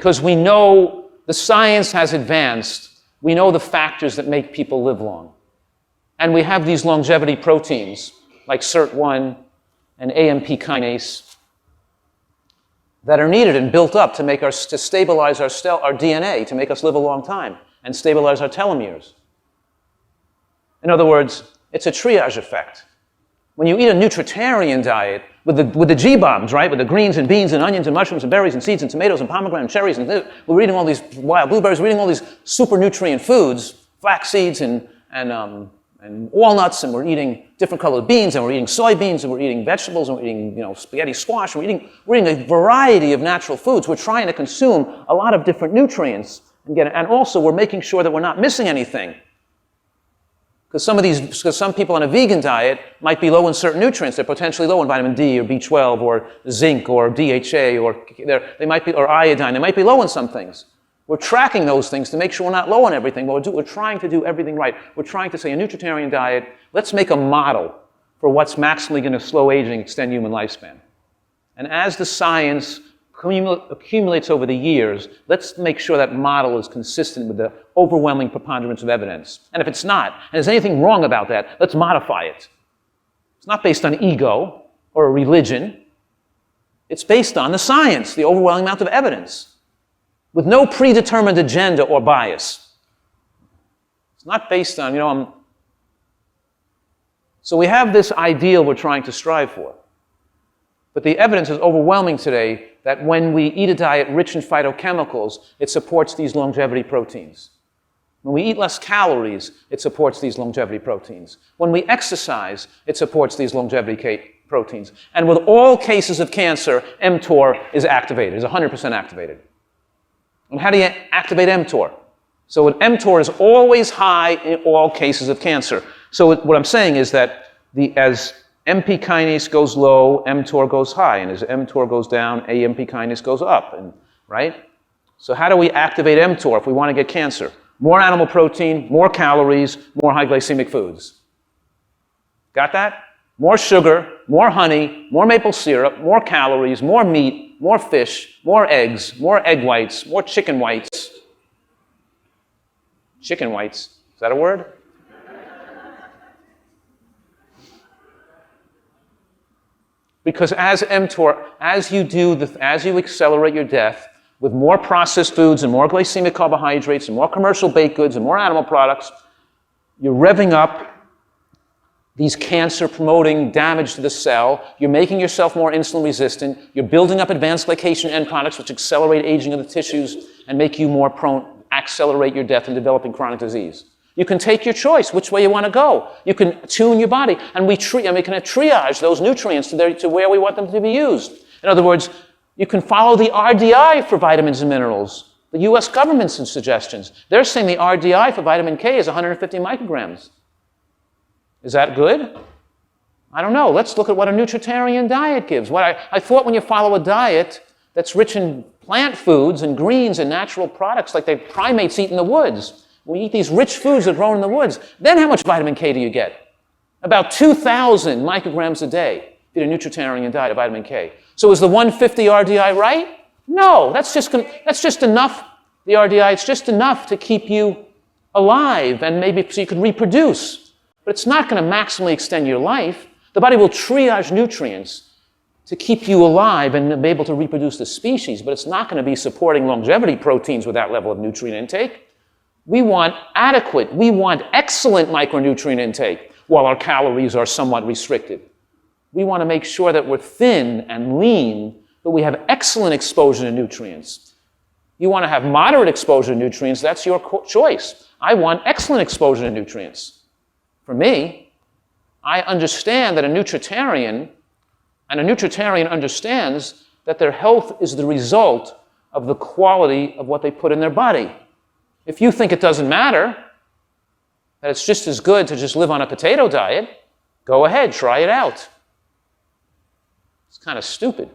Because we know the science has advanced. We know the factors that make people live long. And we have these longevity proteins, like SIRT1 and AMP kinase, that are needed and built up to stabilize our DNA, to make us live a long time, and stabilize our telomeres. In other words, it's a triage effect. When you eat a nutritarian diet with the G-bombs, right, with the greens and beans and onions and mushrooms and berries and seeds and tomatoes and pomegranate and cherries, and we're eating all these wild blueberries, we're eating all these super nutrient foods, flax seeds and walnuts, and we're eating different colored beans, and we're eating soybeans, and we're eating vegetables, and we're eating spaghetti squash, and we're eating a variety of natural foods. We're trying to consume a lot of different nutrients and also we're making sure that we're not missing anything. Because some people on a vegan diet might be low in certain nutrients. They're potentially low in vitamin D or B12 or zinc or DHA or they might be, or iodine. They might be low in some things. We're tracking those things to make sure we're not low on everything. But we're trying to do everything right. We're trying to say a nutritarian diet, let's make a model for what's maximally going to slow aging, extend human lifespan. And as the science accumulates over the years, let's make sure that model is consistent with the overwhelming preponderance of evidence. And if it's not, and there's anything wrong about that, let's modify it. It's not based on ego or a religion. It's based on the science, the overwhelming amount of evidence, with no predetermined agenda or bias. It's not based on, So we have this ideal we're trying to strive for. But the evidence is overwhelming today that when we eat a diet rich in phytochemicals, it supports these longevity proteins. When we eat less calories, it supports these longevity proteins. When we exercise, it supports these longevity proteins. And with all cases of cancer, mTOR is activated, is 100% activated. And how do you activate mTOR? So mTOR is always high in all cases of cancer. So what I'm saying is that as MP kinase goes low, mTOR goes high, and as mTOR goes down, AMP kinase goes up, right? So how do we activate mTOR if we want to get cancer? More animal protein, more calories, more high glycemic foods. Got that? More sugar, more honey, more maple syrup, more calories, more meat, more fish, more eggs, more egg whites, more chicken whites. Chicken whites, is that a word? Because as mTOR, as you accelerate your death with more processed foods and more glycemic carbohydrates and more commercial baked goods and more animal products, you're revving up these cancer-promoting damage to the cell. You're making yourself more insulin resistant. You're building up advanced glycation end products which accelerate aging of the tissues and make you more prone, accelerate your death and developing chronic disease. You can take your choice, which way you want to go. You can tune your body, and we can triage those nutrients to where we want them to be used. In other words, you can follow the RDI for vitamins and minerals, the US government's suggestions. They're saying the RDI for vitamin K is 150 micrograms. Is that good? I don't know. Let's look at what a nutritarian diet gives. I thought when you follow a diet that's rich in plant foods and greens and natural products like the primates eat in the woods, when you eat these rich foods that grow in the woods, then how much vitamin K do you get? About 2,000 micrograms a day in a nutritarian diet of vitamin K. So is the 150 RDI right? No, that's just enough, the RDI, it's just enough to keep you alive and maybe so you can reproduce. But it's not going to maximally extend your life. The body will triage nutrients to keep you alive and be able to reproduce the species, but it's not going to be supporting longevity proteins with that level of nutrient intake. We want adequate, we want excellent micronutrient intake while our calories are somewhat restricted. We want to make sure that we're thin and lean, but we have excellent exposure to nutrients. You want to have moderate exposure to nutrients, that's your choice. I want excellent exposure to nutrients. For me, I understand that a nutritarian understands that their health is the result of the quality of what they put in their body. If you think it doesn't matter, that it's just as good to just live on a potato diet, go ahead, try it out. It's kind of stupid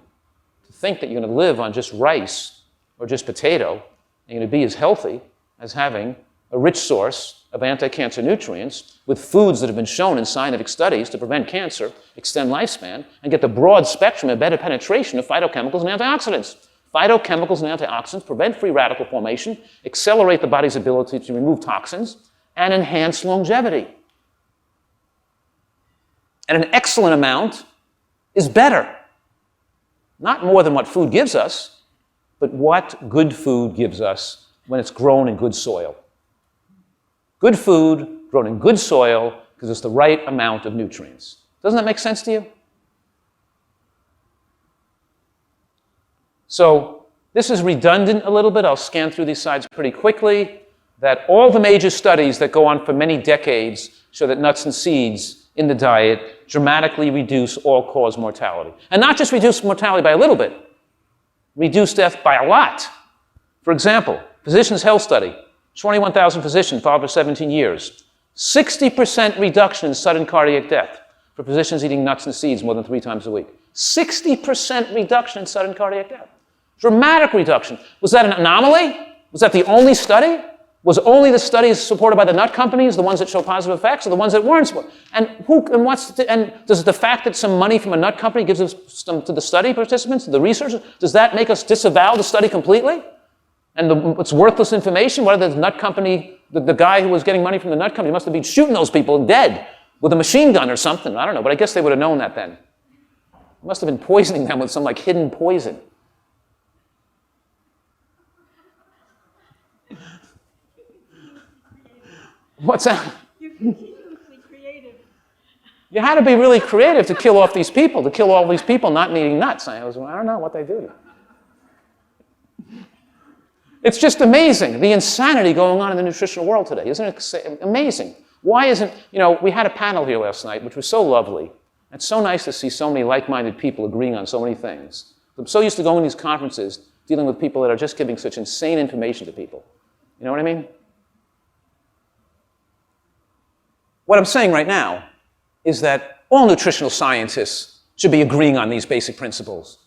to think that you're going to live on just rice or just potato and you're going to be as healthy as having a rich source of anti-cancer nutrients with foods that have been shown in scientific studies to prevent cancer, extend lifespan, and get the broad spectrum of better penetration of phytochemicals and antioxidants. Phytochemicals and antioxidants prevent free radical formation, accelerate the body's ability to remove toxins, and enhance longevity. And an excellent amount is better. Not more than what food gives us, but what good food gives us when it's grown in good soil. Good food grown in good soil because it's the right amount of nutrients. Doesn't that make sense to you? So this is redundant a little bit. I'll scan through these slides pretty quickly. That all the major studies that go on for many decades show that nuts and seeds in the diet dramatically reduce all-cause mortality. And not just reduce mortality by a little bit, reduce death by a lot. For example, Physicians' Health Study, 21,000 physicians followed for 17 years. 60% reduction in sudden cardiac death for physicians eating nuts and seeds more than 3 times a week. 60% reduction in sudden cardiac death. Dramatic reduction. Was that an anomaly? Was that the only study? Was only the studies supported by the nut companies, the ones that show positive effects, or the ones that weren't? And does the fact that some money from a nut company gives some to the study participants, to the researchers, does that make us disavow the study completely? And it's worthless information? Whether the nut company, the guy who was getting money from the nut company must have been shooting those people and dead with a machine gun or something. I don't know, but I guess they would have known that then. He must have been poisoning them with some like hidden poison. What's that? You're continuously creative. You had to be really creative to kill off these people, to kill all these people not needing nuts. I don't know what they do. It's just amazing, the insanity going on in the nutritional world today. Isn't it amazing? Why isn't, we had a panel here last night, which was so lovely. It's so nice to see so many like-minded people agreeing on so many things. I'm so used to going to these conferences, dealing with people that are just giving such insane information to people. You know what I mean? What I'm saying right now is that all nutritional scientists should be agreeing on these basic principles.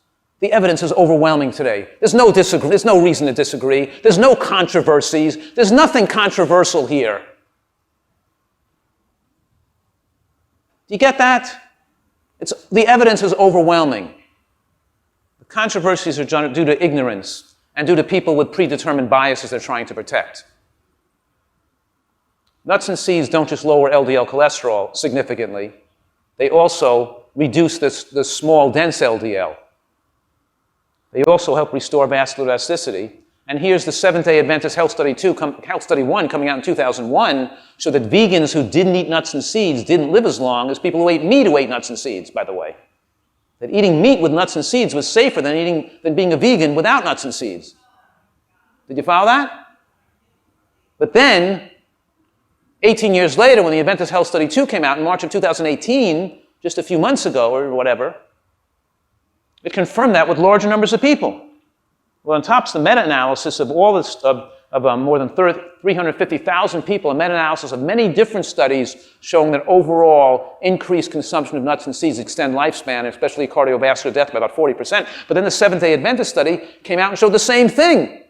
The evidence is overwhelming today. There's no reason to disagree. There's no controversies. There's nothing controversial here. Do you get that? The evidence is overwhelming. The controversies are due to ignorance and due to people with predetermined biases they're trying to protect. Nuts and seeds don't just lower LDL cholesterol significantly. They also reduce the small, dense LDL. They also help restore vascular elasticity. And here's the Seventh-day Adventist Health Study 2, Health Study 1 coming out in 2001, showed that vegans who didn't eat nuts and seeds didn't live as long as people who ate meat who ate nuts and seeds, by the way. That eating meat with nuts and seeds was safer than being a vegan without nuts and seeds. Did you follow that? But then, 18 years later, when the Adventist Health Study 2 came out in March of 2018, just a few months ago or whatever, it confirmed that with larger numbers of people. Well, on top of the meta-analysis of all this, more than 350,000 people, a meta-analysis of many different studies showing that overall increased consumption of nuts and seeds extend lifespan, especially cardiovascular death, by about 40%. But then the Seventh-day Adventist study came out and showed the same thing.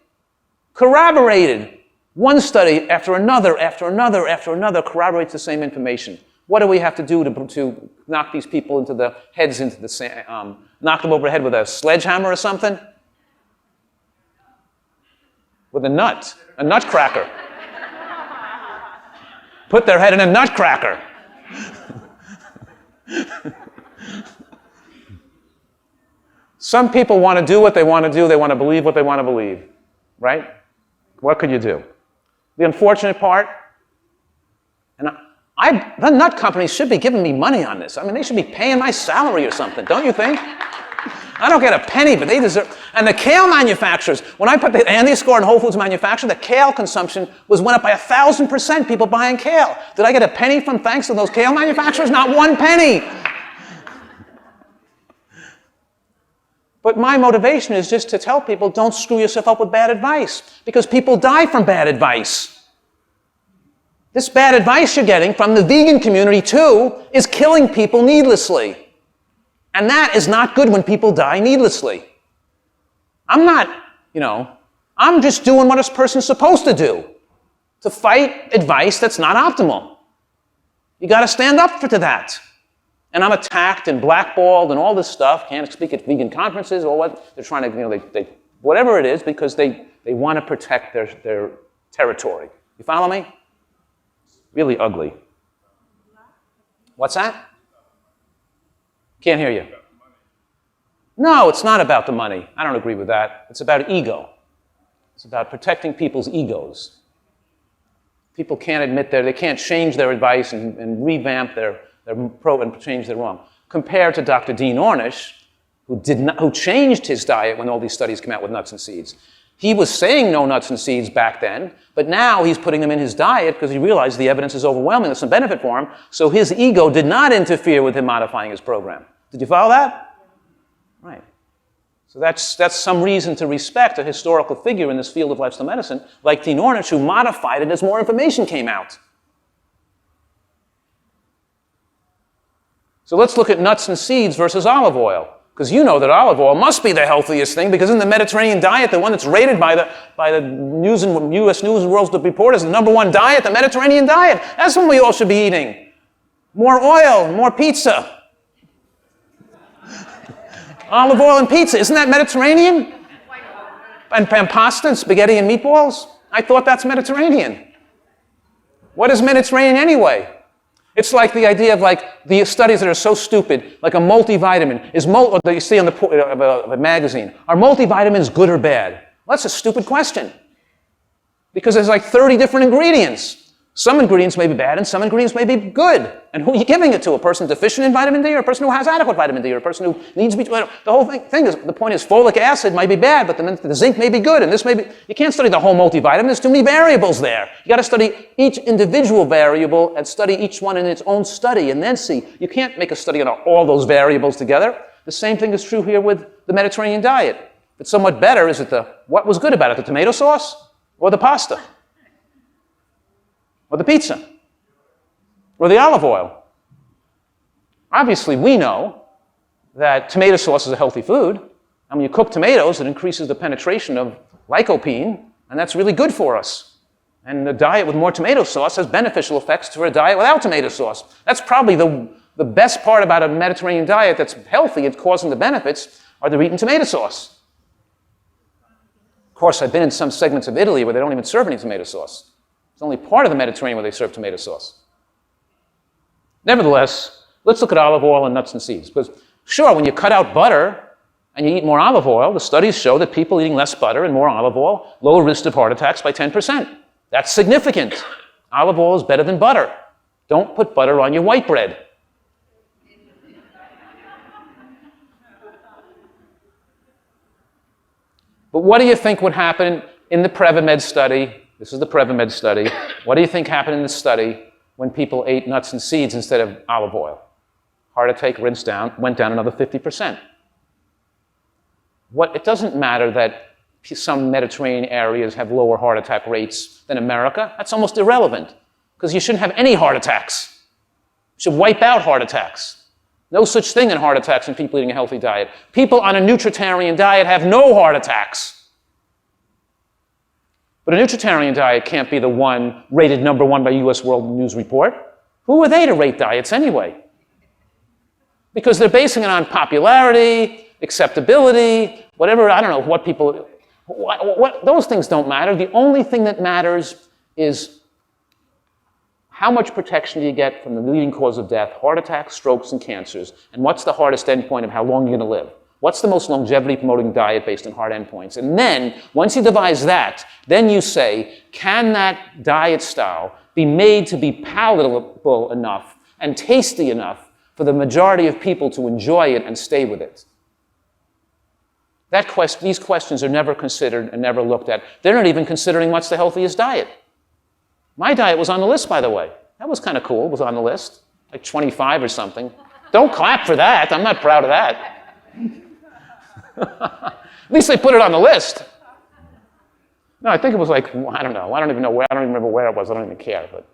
Corroborated. One study after another, after another, after another corroborates the same information. What do we have to do to knock these people into the heads, into the sand, knock them over the head with a sledgehammer or something? With a nutcracker. Put their head in a nutcracker. Some people want to do what they want to do. They want to believe what they want to believe, right? What could you do? The unfortunate part, and the nut companies should be giving me money on this. I mean, they should be paying my salary or something, don't you think? I don't get a penny, but they deserve. And the kale manufacturers, when I put the Andy score in Whole Foods manufacturer, the kale consumption went up by 1,000%, people buying kale. Did I get a penny from thanks to those kale manufacturers? Not one penny. But my motivation is just to tell people, don't screw yourself up with bad advice, because people die from bad advice. This bad advice you're getting from the vegan community, too, is killing people needlessly. And that is not good when people die needlessly. I'm not, I'm just doing what a person's supposed to do, to fight advice that's not optimal. You got to stand up to that. And I'm attacked and blackballed and all this stuff. Can't speak at vegan conferences or what. They're trying to, they whatever it is, because they want to protect their territory. You follow me? Really ugly. What's that? Can't hear you. No, it's not about the money. I don't agree with that. It's about ego. It's about protecting people's egos. People can't admit they can't change their advice and revamp their pro and change their wrong. Compared to Dr. Dean Ornish, who changed his diet when all these studies came out with nuts and seeds. He was saying no nuts and seeds back then, but now he's putting them in his diet because he realized the evidence is overwhelming, there's some benefit for him, so his ego did not interfere with him modifying his program. Did you follow that? Right. So that's some reason to respect a historical figure in this field of lifestyle medicine, like Dean Ornish, who modified it as more information came out. So let's look at nuts and seeds versus olive oil. Because you know that olive oil must be the healthiest thing, because in the Mediterranean diet, the one that's rated by the news and U.S. News and World Report as the #1 diet, the Mediterranean diet. That's what we all should be eating. More oil, more pizza. Olive oil and pizza, isn't that Mediterranean? And pasta and spaghetti and meatballs? I thought that's Mediterranean. What is Mediterranean anyway? It's like the idea of like the studies that are so stupid, like a multivitamin or that you see on the magazine. Are multivitamins good or bad? Well, that's a stupid question. Because there's like 30 different ingredients. Some ingredients may be bad and some ingredients may be good. And who are you giving it to? A person deficient in vitamin D or a person who has adequate vitamin D or a person who needs to be... The whole thing is, the point is folic acid might be bad, but the zinc may be good, and this may be... You can't study the whole multivitamin. There's too many variables there. You got to study each individual variable and study each one in its own study and then see. You can't make a study on all those variables together. The same thing is true here with the Mediterranean diet. If it's somewhat better, is it what was good about it? The tomato sauce or the pasta? Or the pizza, or the olive oil. Obviously, we know that tomato sauce is a healthy food, and when you cook tomatoes, it increases the penetration of lycopene, and that's really good for us. And a diet with more tomato sauce has beneficial effects to a diet without tomato sauce. That's probably the best part about a Mediterranean diet that's healthy and causing the benefits are they're eating tomato sauce. Of course, I've been in some segments of Italy where they don't even serve any tomato sauce. It's only part of the Mediterranean where they serve tomato sauce. Nevertheless, let's look at olive oil and nuts and seeds. Because sure, when you cut out butter and you eat more olive oil, the studies show that people eating less butter and more olive oil lower risk of heart attacks by 10%. That's significant. Olive oil is better than butter. Don't put butter on your white bread. But what do you think would happen in the Prevamed study? This is the Prevamed study. What do you think happened in this study when people ate nuts and seeds instead of olive oil? Heart attack went down another 50%. It doesn't matter that some Mediterranean areas have lower heart attack rates than America. That's almost irrelevant, because you shouldn't have any heart attacks. You should wipe out heart attacks. No such thing in heart attacks in people eating a healthy diet. People on a nutritarian diet have no heart attacks. But a nutritarian diet can't be the one rated #1 by U.S. World News Report. Who are they to rate diets anyway? Because they're basing it on popularity, acceptability, whatever, I don't know what people... those things don't matter. The only thing that matters is how much protection do you get from the leading cause of death, heart attacks, strokes, and cancers, and what's the hardest endpoint of how long you're going to live? What's the most longevity-promoting diet based on hard endpoints? And then, once you devise that, then you say, can that diet style be made to be palatable enough and tasty enough for the majority of people to enjoy it and stay with it? These questions are never considered and never looked at. They're not even considering what's the healthiest diet. My diet was on the list, by the way. That was kind of cool. It was on the list, like 25 or something. Don't clap for that. I'm not proud of that. At least they put it on the list. No, I think it was like, I don't know. I don't even remember where it was. I don't even care. But